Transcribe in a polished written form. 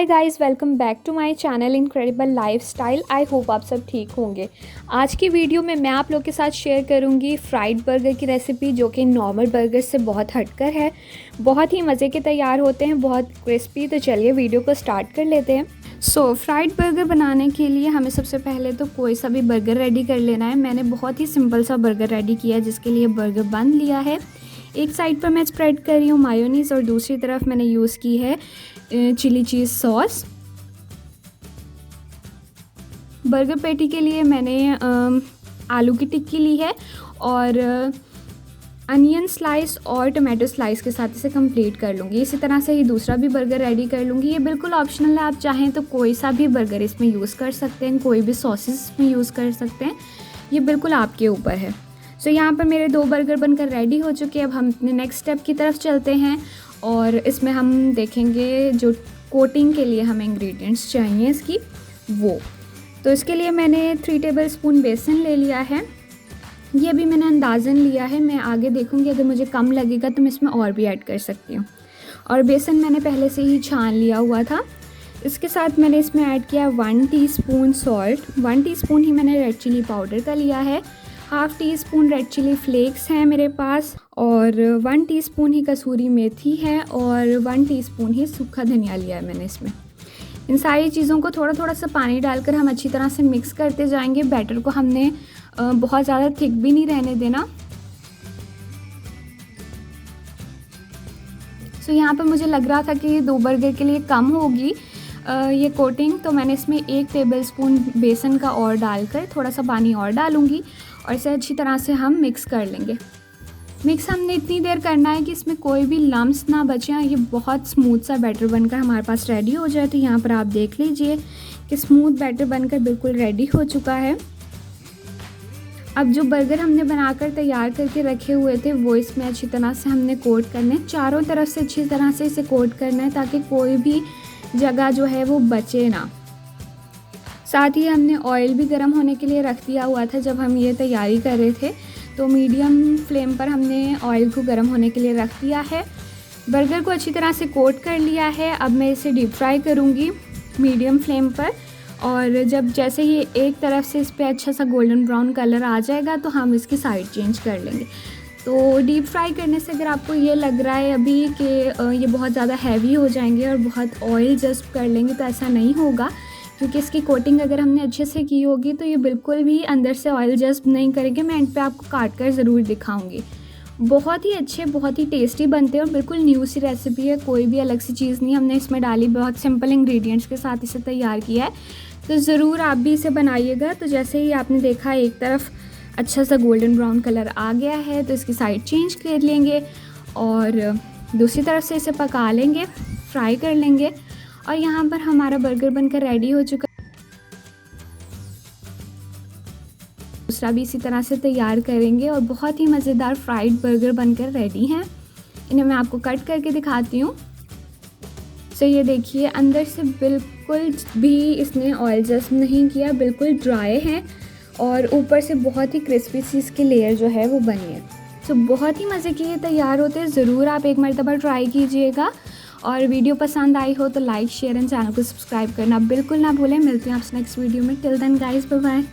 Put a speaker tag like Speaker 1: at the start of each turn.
Speaker 1: Hi guys, welcome back to my channel incredible lifestyle. I hope आप सब ठीक होंगे। आज की वीडियो में मैं आप लोग के साथ शेयर करूंगी फ्राइड बर्गर की रेसिपी, जो कि नॉर्मल बर्गर से बहुत हटकर है। बहुत ही मज़े के तैयार होते हैं, बहुत क्रिस्पी। तो चलिए वीडियो को स्टार्ट कर लेते हैं। फ्राइड बर्गर बनाने के लिए हमें सबसे पहले तो कोई सा भी बर्गर रेडी कर लेना है। मैंने बहुत ही सिंपल सा बर्गर रेडी किया है, जिसके लिए बर्गर बन लिया है। एक साइड पर मैं स्प्रेड कर रही हूँ मायोनीज़ और दूसरी तरफ मैंने यूज़ की है chilli cheese sauce. Burger patty के लिए मैंने आलू की टिक्की ली है और अनियन स्लाइस और टमाटो स्लाइस के साथ इसे कंप्लीट कर लूँगी। इसी तरह से ही दूसरा भी बर्गर रेडी कर लूँगी। ये बिल्कुल ऑप्शनल है, आप चाहें तो कोई सा भी बर्गर इसमें यूज़ कर सकते हैं, कोई भी सॉसेस इसमें यूज़ कर सकते हैं, ये बिल्कुल आपके ऊपर है। यहाँ पर मेरे 2 बर्गर बनकर रेडी हो चुके हैं। अब हम अपने नेक्स्ट स्टेप की तरफ चलते हैं और इसमें हम देखेंगे जो कोटिंग के लिए हमें इंग्रेडिएंट्स चाहिए इसकी वो। तो इसके लिए मैंने 3 टेबलस्पून बेसन ले लिया है। ये अभी मैंने अंदाज़न लिया है, मैं आगे देखूंगी अगर मुझे कम लगेगा तो मैं इसमें और भी ऐड कर सकती हूँ। और बेसन मैंने पहले से ही छान लिया हुआ था। इसके साथ मैंने इसमें ऐड किया 1 टीस्पून सॉल्ट, 1 टीस्पून ही मैंने रेड चिली पाउडर का लिया है, half teaspoon red chilli flakes हैं मेरे पास, और 1 टीस्पून ही कसूरी मेथी है और 1 टीस्पून ही सूखा धनिया लिया है मैंने इसमें। इन सारी चीज़ों को थोड़ा थोड़ा सा पानी डालकर हम अच्छी तरह से मिक्स करते जाएंगे। बैटर को हमने बहुत ज़्यादा थिक भी नहीं रहने देना। यहाँ पर मुझे लग रहा था कि 2 बर्गर के लिए कम होगी ये कोटिंग, तो मैंने इसमें 1 टेबलस्पून बेसन का और डालकर थोड़ा सा पानी और डालूँगी और इसे अच्छी तरह से हम मिक्स कर लेंगे। मिक्स हमने इतनी देर करना है कि इसमें कोई भी लम्स ना बचे। ये बहुत स्मूथ सा बैटर बनकर हमारे पास रेडी हो जाए। तो यहाँ पर आप देख लीजिए कि स्मूथ बैटर बनकर बिल्कुल रेडी हो चुका है। अब जो बर्गर हमने बनाकर तैयार करके रखे हुए थे वो इसमें अच्छी तरह से हमने कोट करने, चारों तरफ से अच्छी तरह से इसे कोट करना है ताकि कोई भी जगह जो है वो बचे ना। साथ ही हमने ऑयल भी गर्म होने के लिए रख दिया हुआ था जब हम ये तैयारी कर रहे थे। तो मीडियम फ्लेम पर हमने ऑयल को गर्म होने के लिए रख दिया है। बर्गर को अच्छी तरह से कोट कर लिया है। अब मैं इसे डीप फ्राई करूँगी मीडियम फ्लेम पर, और जब जैसे ही एक तरफ से इस पर अच्छा सा गोल्डन ब्राउन कलर आ जाएगा तो हम इसकी साइड चेंज कर लेंगे। तो डीप फ्राई करने से अगर आपको ये लग रहा है अभी कि ये बहुत ज़्यादा हैवी हो जाएंगे और बहुत ऑयल जस्ट कर लेंगे, तो ऐसा नहीं होगा, क्योंकि इसकी कोटिंग अगर हमने अच्छे से की होगी तो ये बिल्कुल भी अंदर से ऑयल जस्ट नहीं करेंगे। मैं इन पे आपको काट कर ज़रूर दिखाऊंगी। बहुत ही अच्छे, बहुत ही टेस्टी बनते हैं और बिल्कुल न्यू सी रेसिपी है, कोई भी अलग सी चीज़ नहीं हमने इसमें डाली, बहुत सिंपल इंग्रेडिएंट्स के साथ इसे तैयार किया है। तो ज़रूर आप भी इसे बनाइएगा। तो जैसे ही आपने देखा एक तरफ अच्छा सा गोल्डन ब्राउन कलर आ गया है तो इसकी साइड चेंज कर लेंगे और दूसरी तरफ से इसे पका लेंगे, फ्राई कर लेंगे। और यहाँ पर हमारा बर्गर बनकर रेडी हो चुका है। दूसरा भी इसी तरह से तैयार करेंगे और बहुत ही मज़ेदार फ्राइड बर्गर बनकर रेडी हैं। इन्हें मैं आपको कट करके दिखाती हूँ। ये देखिए, अंदर से बिल्कुल भी इसने ऑयल जस्ट नहीं किया, बिल्कुल ड्राई है और ऊपर से बहुत ही क्रिस्पी सी इसकी लेयर जो है वो बनी है। बहुत ही मज़े के ये तैयार होते हैं। ज़रूर आप एक मरतबा ट्राई कीजिएगा। और वीडियो पसंद आई हो तो लाइक, शेयर एंड चैनल को सब्सक्राइब करना बिल्कुल ना भूलें। मिलते हैं आपसे नेक्स्ट वीडियो में। Till then guys, bye bye.